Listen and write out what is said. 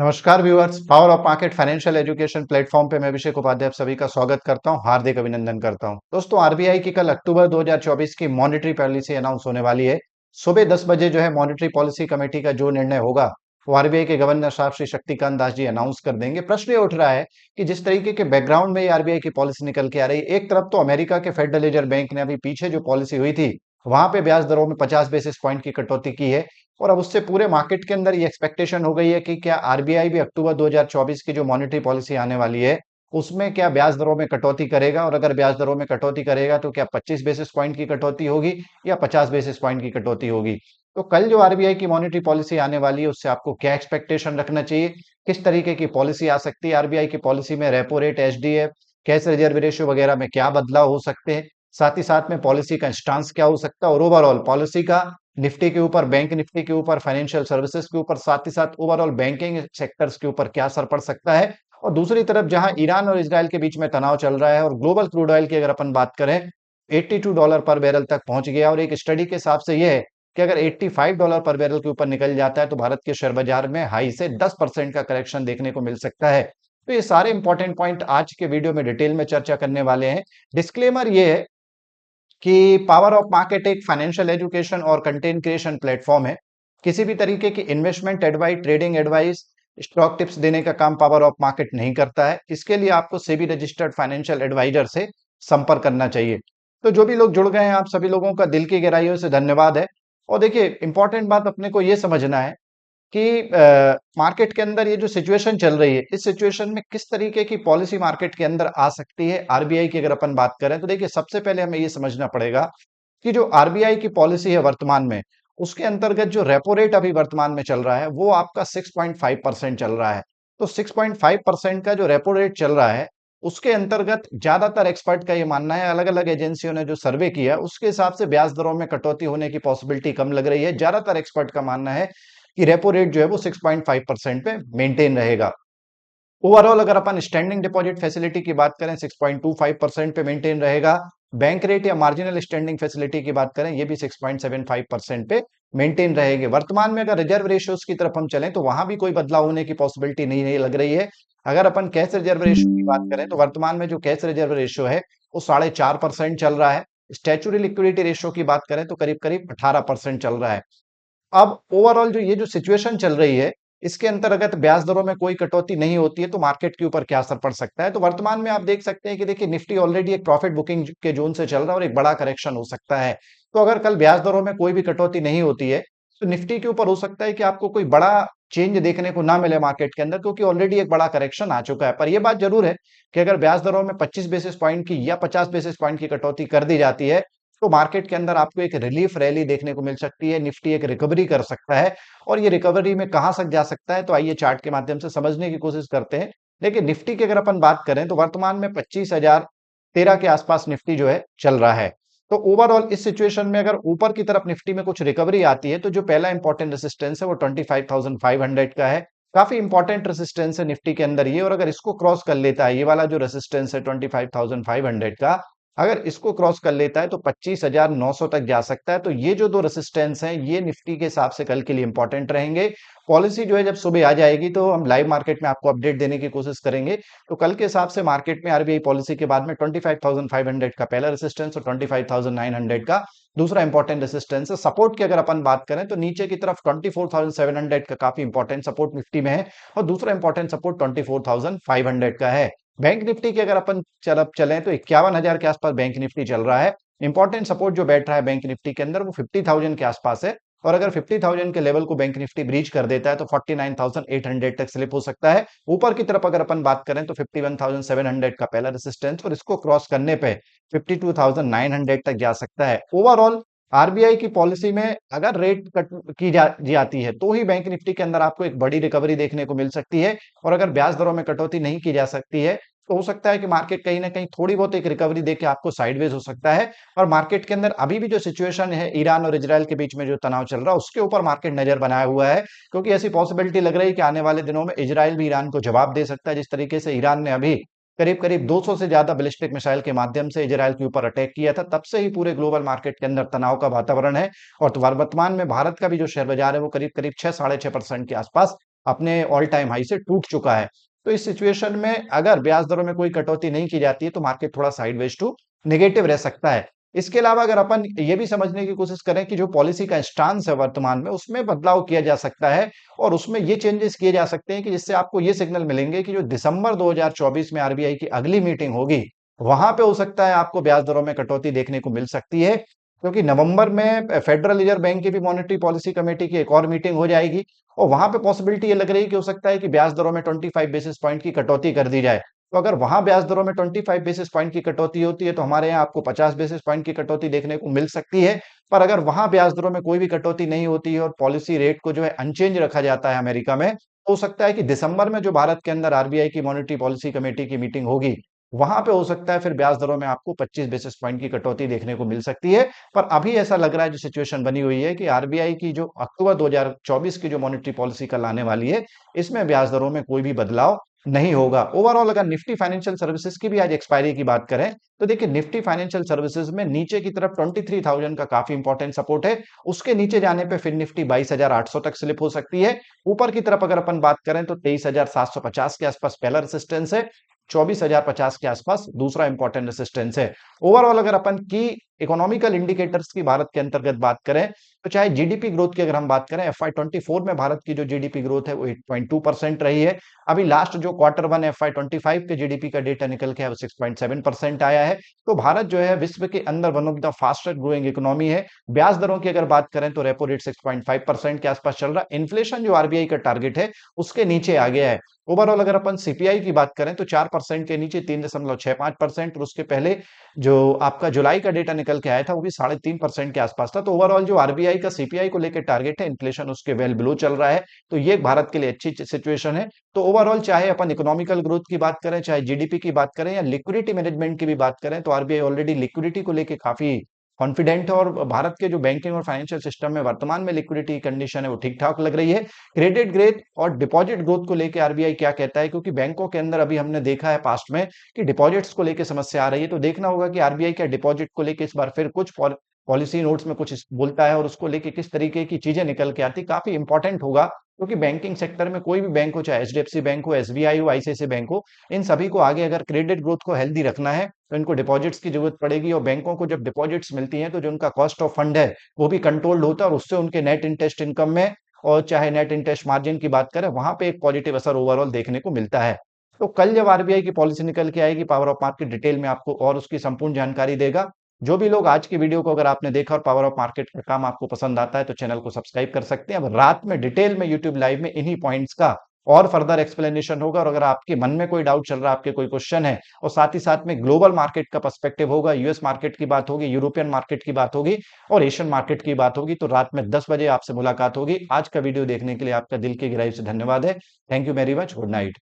नमस्कार viewers, power of market financial education platform पे मैं अभिषेक उपाध्याय आप सभी का स्वागत करता हूं, हार्दिक अभिनंदन करता हूं। दोस्तों, आरबीआई की कल अक्टूबर 2024 की मॉनेटरी पॉलिसी अनाउंस होने वाली है। सुबह 10 बजे जो है मॉनेटरी पॉलिसी कमेटी का जो निर्णय होगा वो आरबीआई के गवर्नर साहब श्री शक्तिकांत दास जी अनाउंस कर देंगे। प्रश्न ये उठ रहा है कि जिस तरीके के बैकग्राउंड में ये आरबीआई की पॉलिसी निकल के आ रही है, एक तरफ तो अमेरिका के फेडरल रिजर्व बैंक ने अभी पीछे जो पॉलिसी हुई थी वहां पे ब्याज दरों में 50 बेसिस पॉइंट की कटौती की है। और अब उससे पूरे मार्केट के अंदर ये एक्सपेक्टेशन हो गई है कि क्या आरबीआई भी अक्टूबर 2024 की जो मॉनेटरी पॉलिसी आने वाली है उसमें क्या ब्याज दरों में कटौती करेगा, और अगर ब्याज दरों में कटौती करेगा तो क्या 25 बेसिस पॉइंट की कटौती होगी या 50 बेसिस पॉइंट की कटौती होगी। तो कल जो आरबीआई की मॉनेटरी पॉलिसी आने वाली है उससे आपको क्या एक्सपेक्टेशन रखना चाहिए, किस तरीके की पॉलिसी आ सकती है आरबीआई की पॉलिसी में, repo rate, HDF, cash reserve ratio वगैरह में क्या बदलाव हो सकते हैं, साथ ही साथ में पॉलिसी का स्टांस क्या हो सकता है, और ओवरऑल पॉलिसी का निफ्टी के ऊपर, बैंक निफ्टी के ऊपर, फाइनेंशियल सर्विसेज के ऊपर, साथ ही साथ ओवरऑल बैंकिंग सेक्टर्स के ऊपर क्या असर पड़ सकता है। और दूसरी तरफ जहां ईरान और इजराइल के बीच में तनाव चल रहा है और ग्लोबल क्रूड ऑयल की अगर अपन बात करें, $82 पर बैरल तक पहुंच गया, और एक स्टडी के हिसाब से यह है कि अगर $85 पर बैरल के ऊपर निकल जाता है तो भारत के शेयर बाजार में हाई से 10% का करेक्शन देखने को मिल सकता है। तो ये सारे इंपॉर्टेंट पॉइंट आज के वीडियो में डिटेल में चर्चा करने वाले हैं। डिस्क्लेमर ये है कि पावर ऑफ मार्केट एक फाइनेंशियल एजुकेशन और कंटेंट क्रिएशन प्लेटफॉर्म है। किसी भी तरीके की investment advice, trading advice, stock tips देने का काम पावर ऑफ मार्केट नहीं करता है। इसके लिए आपको सेबी रजिस्टर्ड फाइनेंशियल एडवाइजर से संपर्क करना चाहिए। तो जो भी लोग जुड़ गए हैं, आप सभी लोगों का दिल की गहराइयों से धन्यवाद है। और देखिए, इंपॉर्टेंट बात अपने को ये समझना है कि मार्केट के अंदर ये जो सिचुएशन चल रही है, इस सिचुएशन में किस तरीके की पॉलिसी मार्केट के अंदर आ सकती है आरबीआई की अगर अपन बात करें तो देखिए, सबसे पहले हमें ये समझना पड़ेगा कि जो आरबीआई की पॉलिसी है वर्तमान में, उसके अंतर्गत जो रेपो रेट अभी वर्तमान में चल रहा है वो आपका 6.5% चल रहा है। तो 6.5% का जो रेपो रेट चल रहा है उसके अंतर्गत ज्यादातर एक्सपर्ट का ये मानना है, अलग अलग एजेंसियों ने जो सर्वे किया उसके हिसाब से ब्याज दरों में कटौती होने की पॉसिबिलिटी कम लग रही है। ज्यादातर एक्सपर्ट का मानना है कि रेपो रेट जो है वो 6.5% पे मेंटेन रहेगा। ओवरऑल अगर अपन स्टैंडिंग डिपॉजिट फैसिलिटी की बात करें 6.25% पे मेंटेन रहेगा। बैंक रेट या मार्जिनल स्टैंडिंग फैसिलिटी की बात करें, ये भी 6.75% पे मेंटेन रहेगी। वर्तमान में अगर रिजर्व रेशियोज की तरफ हम चलें तो वहां भी कोई बदलाव होने की पॉसिबिलिटी नहीं लग रही है। अगर अपन कैश रिजर्व रेशियो की बात करें तो वर्तमान में जो कैश रिजर्व रेशियो है वो 4.5% चल रहा है। स्टैचुरी लिक्विडिटी रेशियो की बात करें तो करीब करीब 18% चल रहा है। अब ओवरऑल जो ये जो सिचुएशन चल रही है, इसके अंतर्गत ब्याज दरों में कोई कटौती नहीं होती है तो मार्केट के ऊपर क्या असर पड़ सकता है। तो वर्तमान में आप देख सकते हैं कि देखिए, निफ्टी ऑलरेडी एक प्रॉफिट बुकिंग के जोन से चल रहा है और एक बड़ा करेक्शन हो सकता है। तो अगर कल ब्याज दरों में कोई भी कटौती नहीं होती है तो निफ्टी के ऊपर हो सकता है कि आपको कोई बड़ा चेंज देखने को ना मिले मार्केट के अंदर, क्योंकि ऑलरेडी एक बड़ा करेक्शन आ चुका है। पर यह बात जरूर है कि अगर ब्याज दरों में 25 बेसिस पॉइंट की या 50 बेसिस पॉइंट की कटौती कर दी जाती है तो मार्केट के अंदर आपको एक रिलीफ रैली देखने को मिल सकती है, निफ्टी एक रिकवरी कर सकता है। और ये रिकवरी में कहां तक जा सकता है तो आइए चार्ट के माध्यम से समझने की कोशिश करते हैं। देखिए, निफ्टी की अगर अपन बात करें तो वर्तमान में 25,013 के आसपास निफ्टी जो है चल रहा है। तो ओवरऑल इस सिचुएशन में अगर ऊपर की तरफ निफ्टी में कुछ रिकवरी आती है तो जो पहला इंपॉर्टेंट रेसिस्टेंस है वो 25,500 का है। काफी इंपॉर्टेंट रेसिस्टेंस है निफ्टी के अंदर ये, और अगर इसको क्रॉस कर लेता है, ये वाला जो रेसिस्टेंस है 25,500 का, अगर इसको क्रॉस कर लेता है तो 25,900 तक जा सकता है। तो ये जो दो रेसिस्टेंस हैं ये निफ्टी के हिसाब से कल के लिए इंपॉर्टेंट रहेंगे। पॉलिसी जो है जब सुबह आ जाएगी तो हम लाइव मार्केट में आपको अपडेट देने की कोशिश करेंगे। तो कल के हिसाब से मार्केट में आरबीआई पॉलिसी के बाद में 25,500 का पहला रेसिस्टेंस और 25,900 का दूसरा इंपॉर्टेंट रेसिस्टेंस है। सपोर्ट की अगर अपन बात करें तो नीचे की तरफ 24,700 का काफी इंपॉर्टेंट सपोर्ट निफ्टी में है, और दूसरा इंपॉर्टेंट सपोर्ट 24,500 का है। बैंक निफ्टी की अगर अपन चलें तो 51,000 के आसपास बैंक निफ्टी चल रहा है। इंपॉर्टेंट सपोर्ट जो बैठ रहा है बैंक निफ्टी के अंदर वो 50,000 के आसपास है, और अगर 50,000 के लेवल को बैंक निफ्टी ब्रीच कर देता है तो 49,800 तक स्लिप हो सकता है। ऊपर की तरफ अगर अपन बात करें तो 51,700 का पहला रेसिस्टेंस, और इसको क्रॉस करने पे 52,900 तक जा सकता है। ओवरऑल आरबीआई की पॉलिसी में अगर रेट कट की जाती है तो ही बैंक निफ्टी के अंदर आपको एक बड़ी रिकवरी देखने को मिल सकती है, और अगर ब्याज दरों में कटौती नहीं की जा सकती है तो हो सकता है कि मार्केट कहीं ना कहीं थोड़ी बहुत एक रिकवरी देके आपको साइडवेज हो सकता है। और मार्केट के अंदर अभी भी जो सिचुएशन है, ईरान और इजराइल के बीच में जो तनाव चल रहा है उसके ऊपर मार्केट नजर बनाया हुआ है, क्योंकि ऐसी पॉसिबिलिटी लग रही है कि आने वाले दिनों में इजराइल भी ईरान को जवाब दे सकता है। जिस तरीके से ईरान ने अभी करीब करीब 200 से ज्यादा बैलिस्टिक मिसाइल के माध्यम से इजराइल के ऊपर अटैक किया था, तब से ही पूरे ग्लोबल मार्केट के अंदर तनाव का वातावरण है। और वर्तमान में भारत का भी जो शेयर बाजार है वो करीब करीब 6 साढ़े 6% के आसपास अपने ऑल टाइम हाई से टूट चुका है। तो इस सिचुएशन में अगर ब्याज दरों में कोई कटौती नहीं की जाती है तो मार्केट थोड़ा साइडवेज टू नेगेटिव रह सकता है। इसके अलावा अगर अपन ये भी समझने की कोशिश करें कि जो पॉलिसी का स्टांस है वर्तमान में, उसमें बदलाव किया जा सकता है और उसमें ये चेंजेस किए जा सकते हैं कि जिससे आपको ये सिग्नल मिलेंगे कि जो दिसंबर 2024 में आरबीआई की अगली मीटिंग होगी, वहां पे हो सकता है आपको ब्याज दरों में कटौती देखने को मिल सकती है, क्योंकि नवंबर में फेडरल रिजर्व बैंक की भी मॉनेटरी पॉलिसी कमेटी की एक और मीटिंग हो जाएगी और वहां पे पॉसिबिलिटी ये लग रही है कि हो सकता है कि ब्याज दरों में 25 बेसिस पॉइंट की कटौती कर दी जाए। तो अगर वहां ब्याज दरों में 25 बेसिस पॉइंट की कटौती होती है तो हमारे यहाँ आपको 50 बेसिस पॉइंट की कटौती देखने को मिल सकती है। पर अगर वहां ब्याज दरों में कोई भी कटौती नहीं होती है और पॉलिसी रेट को जो है अनचेंज रखा जाता है अमेरिका में, तो हो सकता है कि दिसंबर में जो भारत के अंदर आरबीआई की मॉनेटरी पॉलिसी कमेटी की मीटिंग होगी, वहां पे हो सकता है फिर ब्याज दरों में आपको 25 बेसिस पॉइंट की कटौती देखने को मिल सकती है। पर अभी ऐसा लग रहा है, जो सिचुएशन बनी हुई है, कि आरबीआई की जो अक्टूबर 2024 की जो मॉनेटरी पॉलिसी कल आने वाली है, इसमें ब्याज दरों में कोई भी बदलाव नहीं होगा। ओवरऑल अगर निफ्टी फाइनेंशियल सर्विसेज की भी आज एक्सपायरी की बात करें, तो देखिए निफ्टी फाइनेंशियल सर्विसेज में नीचे की तरफ 23,000 का काफी इंपॉर्टेंट सपोर्ट है। उसके नीचे जाने पे फिर निफ्टी 22,800 तक स्लिप हो सकती है। ऊपर की तरफ अगर अपन बात करें तो 23,750 के आसपास पहला रेसिस्टेंस है, 24,050 के आसपास दूसरा इंपॉर्टेंट रेसिस्टेंस है। ओवरऑल अगर अपन की इकोनॉमिकल इंडिकेटर्स की भारत के अंतर्गत बात करें, तो चाहे जीडीपी ग्रोथ की अगर हम बात करें, FY24 में भारत की जो जीडीपी ग्रोथ है वो 8.2% रही है। अभी लास्ट जो क्वार्टर वन FY25 के जीडीपी का डेटा निकल के है वो 6.7% आया है। तो भारत जो है विश्व के अंदर one of the fastest growing economy है। ब्याज दरों की अगर बात करें तो रेपो रेट 6.5% के आसपास चल रहा है। इन्फ्लेशन जो आरबीआई का टारगेट है उसके नीचे आ गया है। ओवरऑल अगर अपन सीपीआई की बात करें तो 4% के नीचे 3.65%, और उसके पहले जो आपका जुलाई का डेटा निकल के आया था वो भी 3.5% के आसपास था। तो ओवरऑल जो आरबीआई का सीपीआई को लेकर टारगेट है, इन्फ्लेशन उसके वेल बिलो चल रहा है। तो ये भारत के लिए अच्छी सिचुएशन है। तो ओवरऑल चाहे अपन इकोनॉमिकल ग्रोथ की बात करें, चाहे जीडीपी की बात करें या लिक्विडिटी मैनेजमेंट की भी बात करें, तो आरबीआई ऑलरेडी लिक्विडिटी को लेकर काफी कॉन्फिडेंट है और भारत के जो बैंकिंग और फाइनेंशियल सिस्टम में वर्तमान में लिक्विडिटी कंडीशन है वो ठीक ठाक लग रही है। क्रेडिट ग्रोथ और डिपॉजिट ग्रोथ को लेकर आरबीआई क्या कहता है, क्योंकि बैंकों के अंदर अभी हमने देखा है पास्ट में कि डिपॉजिट्स को लेकर समस्या आ रही है। तो देखना होगा कि आरबीआई क्या डिपॉजिट को लेकर इस बार फिर कुछ पॉलिसी नोट्स में कुछ बोलता है और उसको लेके किस तरीके की चीजें निकल के आती, काफी इंपॉर्टेंट होगा। क्योंकि बैंकिंग सेक्टर में कोई भी बैंक हो, चाहे एचडीएफसी बैंक हो, एसबीआई हो, आईसीआईसी बैंक हो, इन सभी को आगे अगर क्रेडिट ग्रोथ को हेल्दी रखना है तो इनको डिपॉजिट्स की जरूरत पड़ेगी। और बैंकों को जब डिपॉजिट्स मिलती हैं तो जो उनका कॉस्ट ऑफ फंड है वो भी कंट्रोल्ड होता है और उससे उनके नेट इंटरेस्ट इनकम में और चाहे नेट इंटरेस्ट मार्जिन की बात करें, वहां पे एक पॉजिटिव असर ओवरऑल देखने को मिलता है। तो कल जब आरबीआई की पॉलिसी निकल के आएगी, पावर ऑफ मार्केट डिटेल में आपको और उसकी संपूर्ण जानकारी देगा। जो भी लोग आज की वीडियो को अगर आपने देखा और पावर ऑफ मार्केट का काम आपको पसंद आता है तो चैनल को सब्सक्राइब कर सकते हैं। अब रात में डिटेल में यूट्यूब लाइव में इन्हीं पॉइंट्स का और फर्दर एक्सप्लेनेशन होगा। और अगर आपके मन में कोई डाउट चल रहा है, आपके कोई क्वेश्चन है, और साथ ही साथ में ग्लोबल मार्केट का पर्सपेक्टिव होगा, यूएस मार्केट की बात होगी, यूरोपियन मार्केट की बात होगी और एशियन मार्केट की बात होगी, तो रात में 10 बजे आपसे मुलाकात होगी। आज का वीडियो देखने के लिए आपका दिल की गहराई से धन्यवाद है। Thank you very much. Good night.